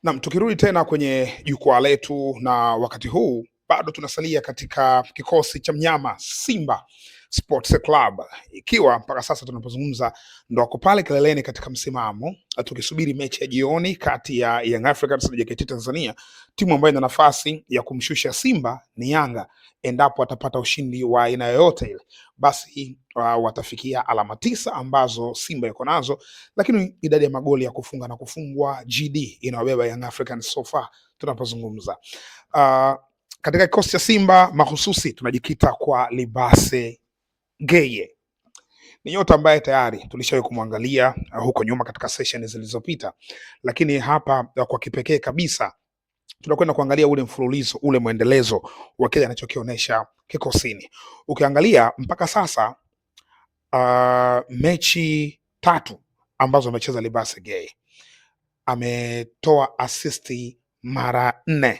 Naam, tukirudi tena kwenye jukwaa letu na wakati huu bado tunasalia katika kikosi cha mnyama Simba Sports Club, ikiwa mpaka sasa tunapozungumza ndo wako pale kileleni katika msimamo, tukisubiri mechi ya jioni kati ya Young Africans na JKT Tanzania. Timu ambayo ina nafasi ya kumshusha Simba ni Yanga. Endapo watapata ushindi wa aina yoyote ile, basi watafikia alama 9 ambazo Simba yuko nazo, lakini idadi ya magoli ya kufunga na kufungwa GD inawabeba Young Africans so far tunapozungumza. Katika kikosi cha Simba mahususi tunajikita kwa Libase Geye. Ni nyota ambaye tayari tulishawahi kumwangalia huko nyuma katika session zilizopita, lakini hapa kwa kipekee kabisa tunakwenda kuangalia ule mfululizo, ule mwendelezo wa kile anachokionyesha kikosini. Ukiangalia mpaka sasa mechi 3 ambazo amecheza Libase Geye, ametoa asisti mara 4,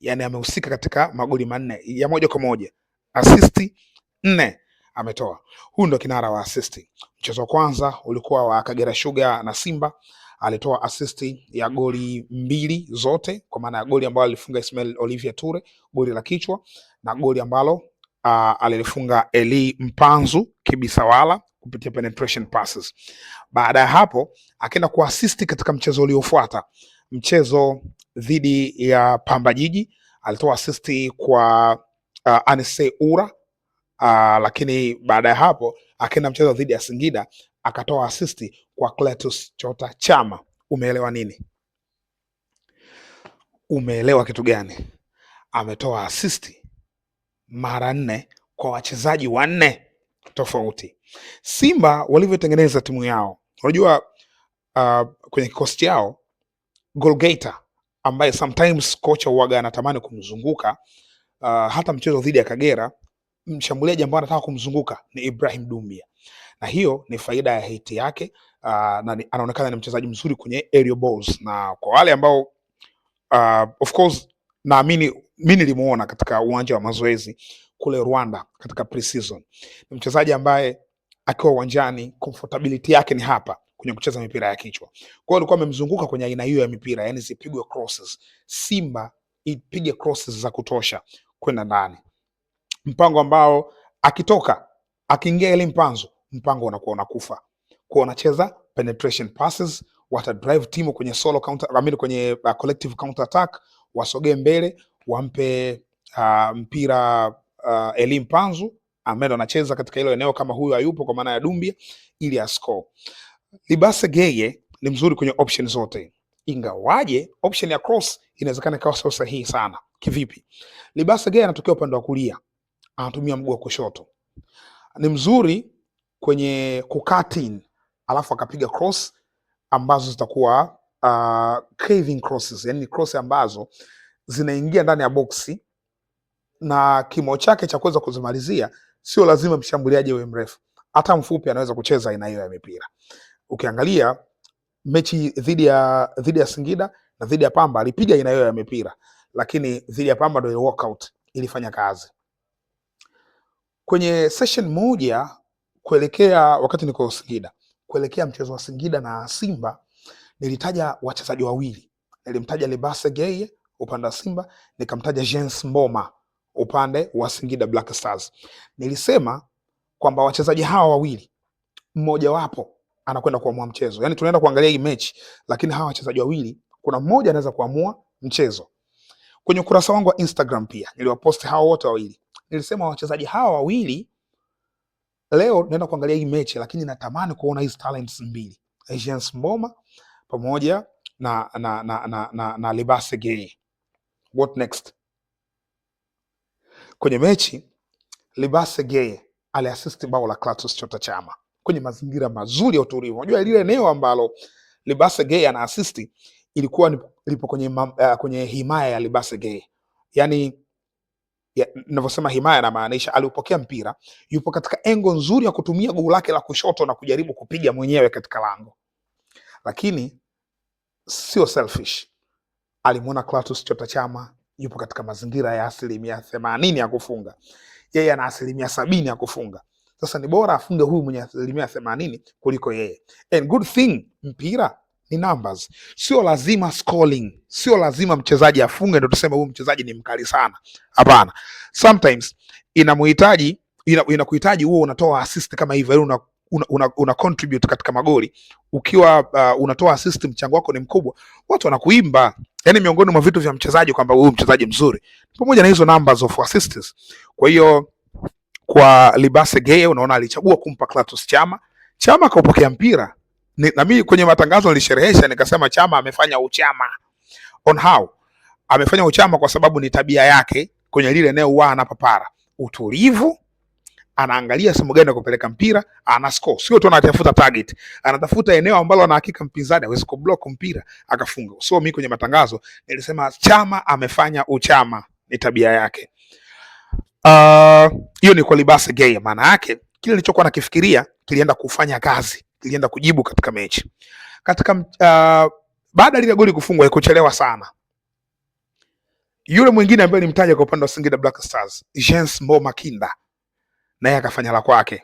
yani amehusika katika magoli 4 ya moja kwa moja, asisti 4 ametoa. Huyu ndo kinara wa asisti. Mchezo wa kwanza ulikuwa wa Kagera Sugar na Simba, alitoa asisti ya goli 2 zote, kwa maana ya goli ambalo alifunga Ismail Olivier Ture, goli la kichwa, na goli ambalo alilifunga Eli Mpanzu Kibisawala kupitia penetration passes. Baada ya hapo akaenda kuasisti katika mchezo uliofuata, mchezo dhidi ya Pamba Jiji, alitoa asisti kwa Anise Ura, lakini baada ya hapo akaenda mchezo dhidi ya Singida akatoa asisti kwa Cletus Chota Chama. Umeelewa nini? Umeelewa kitu gani? Ametoa asisti mara 4 kwa wachezaji 4 tofauti. Simba walivyotengeneza timu yao, unajua kwenye kikosi chao goalgetter ambaye sometimes kocha huaga anatamani kumzunguka, hata mchezo dhidi ya Kagera mshambuliaji ambaye anataka kumzunguka ni Ibrahim Dumbia, na hiyo ni faida ya hiti yake. Na anaonekana ni mchezaji mzuri kwenye aerial balls, na kwa wale ambao of course naamini mimi nilimuona katika uwanja wa mazoezi kule Rwanda katika pre-season, ni mchezaji ambaye akiwa uwanjani comfortability yake ni hapa kwenye kucheza mipira ya kichwa. Kwa hiyo alikuwa amemzunguka kwenye aina hiyo ya mipira, yani zipigwe crosses, Simba ipige crosses za kutosha kwenda ndani, mpango ambao akitoka akiingia ile Mpanzo, mpango unakuwa unakufa. Kwa wanacheza penetration passes, wata drive timu kwenye solo counter, kwenye collective counter attack, wasogee mbele, wampe mpira Eli Mpanzu ambaye anacheza katika hilo eneo kama huyo hayupo, kwa maana ya Dumbia, ili ascore. Libase Geye ni mzuri kwenye option zote, ingawaje option ya cross inawezekana ikawa sio sahihi sana. Kivipi? Libase Geye anatokea upande wa kulia, anatumia mguu wa kushoto, ni mzuri kwenye kukatin, alafu akapiga cross ambazo zitakuwa craving crosses, yani cross ambazo zinaingia ndani ya boksi na kimo chake cha kuweza kuzimalizia sio lazima mshambuliaji awe mrefu, hata mfupi anaweza kucheza aina hiyo ya mipira. Ukiangalia mechi dhidi ya Singida na dhidi ya Pamba alipiga aina hiyo ya mipira, lakini dhidi ya Pamba ndio walkout ilifanya kazi. Kwenye session moja kuelekea wakati niko Singida, kuelekea mchezo wa Singida na Simba, nilitaja wachezaji wawili. Nilimtaja Libase Geye upande wa Simba, nikamtaja Jens Mboma upande wa Singida Black Stars. Nilisema kwamba wachezaji hawa wawili mmoja wapo anakwenda kuamua mchezo. Yani tunaenda kuangalia hii mechi, lakini hawa wachezaji wawili kuna mmoja anaweza kuamua mchezo. Kwenye ukurasa wangu wa Instagram pia niliwaposti hawa wote wawili. Nilisema wachezaji hawa wawili leo naenda kuangalia hii mechi, lakini natamani kuona hizi talents mbili, Jens Mboma pamoja na Libase Geye. What next? Kwenye mechi Libase Geye aliassist bao la Clatous Chota Chama kwenye mazingira mazuri ya utulivu. Unajua lile eneo ambalo Libase Geye ana assist ilikuwa lipo kwenye himaya ya Libase Geye. Yani ninavyosema himaya namaanisha alipokea mpira, yupo katika engo nzuri ya kutumia guu lake la kushoto na kujaribu kupiga mwenyewe katika lango, lakini sio selfish. Alimuona Clatous Chota Chama yupo katika mazingira ya 80% ya kufunga, yeye ana 70% ya kufunga. Sasa ni bora afunge huyu mwenye 80% kuliko yeye. And good thing mpira ni numbers. Sio lazima scoring, sio lazima mchezaji afunge ndio tuseme huyu mchezaji ni mkali sana. Hapana, sometimes inakuhitaji huo unatoa assist kama hivyo, yaani una contribute katika magoli. Ukiwa unatoa assist, mchango wako ni mkubwa, watu wanakuimba. Yani miongoni mwa vitu vya mchezaji kwamba huyu mchezaji mzuri pamoja na hizo numbers of assists. Kwa hiyo kwa Libase Geye unaona alichagua kumpa Clatous Chama. Chama kaupokea mpira. Na mimi kwenye matangazo nilisherehesha nikasema Chama amefanya uchama. On how? Amefanya uchama kwa sababu ni tabia yake kwenye lile eneo anapapara. Utulivu, anaangalia sehemu gani ya kupeleka mpira, ana score. Sio tu anatafuta target, anatafuta eneo ambalo ana hakika mpinzani hawezi kublock mpira akafunga. So mimi kwenye matangazo nilisema Chama amefanya uchama, ni tabia yake. Hiyo ni kwa Libase Geye. Maana yake kile nilichokuwa nakifikiria kilienda kufanya kazi, kilienda kujibu katika mechi. Katika baada ya ile goli kufungwa ikuchelewa sana, yule mwingine ambaye nimtaja kwa upande wa Singida Black Stars, Jens Mboma Kinda, naye akafanya la kwake.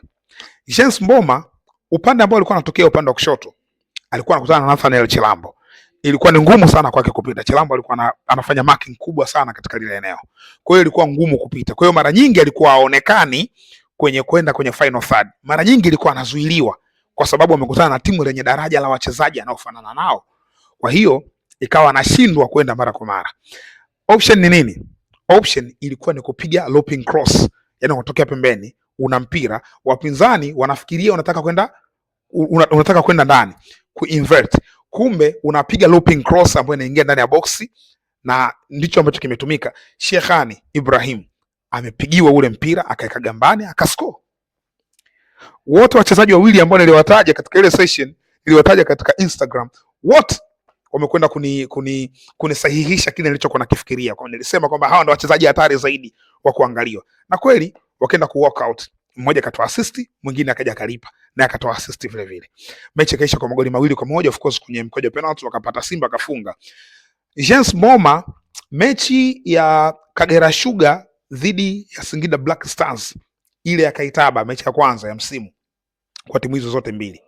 Jens Mboma, upande ambao alikuwa anatokea upande wa kushoto, alikuwa anakutana na Nathaniel Chilambo. Ilikuwa ni ngumu sana kwake kupita. Chilambo alikuwa anafanya marking kubwa sana katika lile eneo. Kwa hiyo ilikuwa ngumu kupita. Kwa hiyo mara nyingi alikuwa haonekani kwenda kwenye final third. Mara nyingi ilikuwa anazuiliwa kwa sababu amekutana na timu lenye daraja la wachezaji anaofanana nao. Kwa hiyo ikawa anashindwa kwenda mara kwa mara. Option ni nini? Option ilikuwa ni kupiga looping cross. Yaani unatokea pembeni, una mpira, wapinzani wanafikiria unataka kwenda ndani, kuinvert. Kumbe unapiga looping cross ambayo inaingia ndani ya boxi, na ndicho ambacho kimetumika. Shekhani Ibrahim amepigiwa ule mpira akaeka gambani akascore. Wote wachezaji wawili ambao niliwataja katika ile session, niliwataja katika Instagram, wote wamekwenda kunisahihisha kile nilichokuwa nakifikiria. Kwa nilisema kwamba hawa ndio wachezaji hatari zaidi wa kuangaliwa. Na kweli wakaenda ku walk out. Mmoja akatoa assist, mwingine akaja akalipa na akatoa assist vile vile. Mechi kaisha kwa magoli 2-1, of course kwenye mkojo penalty wakapata Simba akafunga. Jens Mboma, mechi ya Kagera Sugar dhidi ya Singida Black Stars, ile ya Kaitaba, mechi ya kwanza ya msimu kwa timu hizo zote mbili,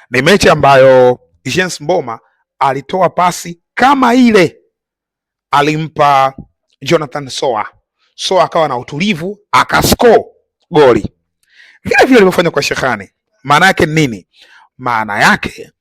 ni mechi ambayo Jens Mboma alitoa pasi kama ile alimpa Jonathan Soa. Soa akawa na utulivu akascore goli. Vile vile alivyofanya kwa Shekhani. Maana yake nini? Maana yake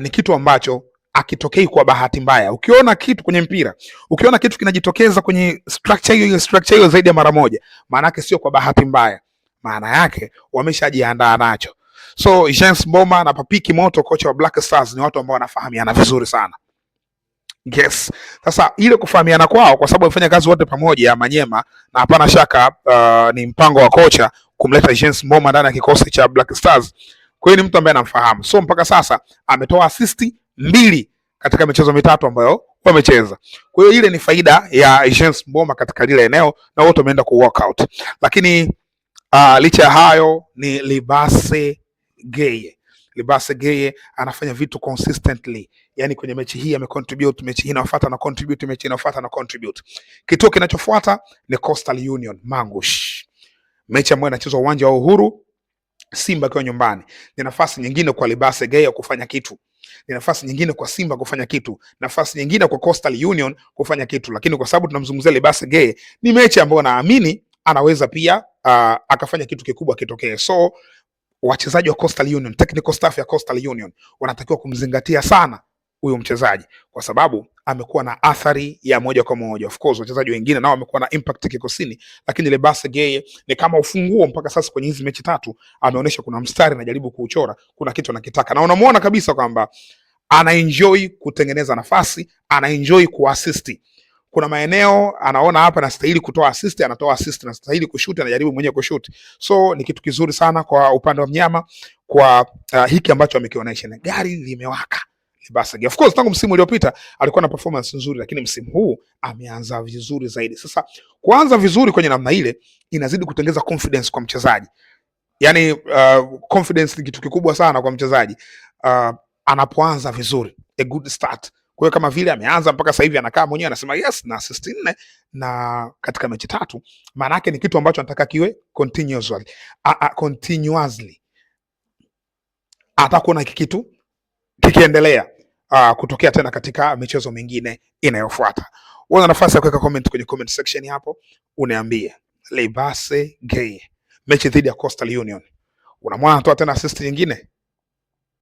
ni kitu ambacho akitokei kwa bahati mbaya. Ukiona kitu kwenye mpira, ukiona kitu kinajitokeza kwenye structure hiyo zaidi ya mara moja, maana yake sio kwa bahati mbaya. Maana yake wameshajiandaa nacho. So Jens Mboma na Papiki Moto, kocha wa Black Stars, ni watu ambao wanafahamiana vizuri sana. Yes. Sasa ile kufahamiana kwao, kwa sababu wamefanya kazi wote pamoja Manyema, na hapana shaka ni mpango wa kocha kumleta Jens Mboma ndani ya kikosi cha Black Stars. Kwa hiyo ni mtu ambaye anamfahamu. So mpaka sasa ametoa assist 2 katika michezo mitatu ambayo wamecheza. Kwa hiyo ile ni faida ya Jens Mboma katika lile eneo, na wote wameenda ku walk out. Lakini licha ya hayo ni Libase Geye. Libase Geye anafanya vitu consistently. Yani kwenye mechi hii amecontribute, mechi hii inafuata na contribute, mechi inafuata na contribute. Kituo kinachofuata ni Coastal Union Mangush. Mechi ambayo inachezwa uwanja wa Uhuru, Simba kwa nyumbani. Ni nafasi nyingine kwa Libase Geye kufanya kitu. Ni nafasi nyingine kwa Simba kufanya kitu. Nafasi nyingine kwa Coastal Union kufanya kitu. Lakini kwa sababu tunamzungumzia Libase Geye, ni mechi ambayo naamini anaweza pia akafanya kitu kikubwa kitokee. So wachezaji wa Coastal Union, technical staff ya Coastal Union wanatakiwa kumzingatia sana huyo mchezaji, kwa sababu amekuwa na athari ya moja kwa moja. Of course wachezaji wengine nao wamekuwa na impact kikosini, lakini Libase Geye ni kama ufunguo mpaka sasa. Kwenye hizi mechi tatu ameonyesha kuna mstari anajaribu kuuchora, kuna kitu anakitaka, na unamuona kabisa kwamba ana enjoy kutengeneza nafasi, ana enjoy kuassist. Kuna maeneo anaona hapa anastahili kutoa assist, anatoa assist, anastahili kushoot, anajaribu mwenyewe kushoot. So ni kitu kizuri sana kwa upande wa mnyama kwa hiki ambacho amekionyesha. Gari limewaka Libase Geye. Of course tangu msimu uliopita alikuwa na performance nzuri, lakini msimu huu ameanza vizuri zaidi. Sasa kuanza vizuri kwenye namna ile inazidi kutengeneza confidence kwa mchezaji. Yani confidence ni kitu kikubwa sana kwa mchezaji anapoanza vizuri, a good start. Kwa hiyo kama vile ameanza mpaka sasa hivi anakaa mwenyewe anasema yes na assist 4 na katika mechi 3, maana yake ni kitu ambacho anataka kiwe continuously. Atakuwa na kitu kikiendelea kutokea tena katika michezo mingine inayofuata. Una nafasi ya kuweka comment kwenye comment section hapo, uniambie Lebase Gay mechi dhidi ya Coastal Union unamwona anatoa tena assist nyingine?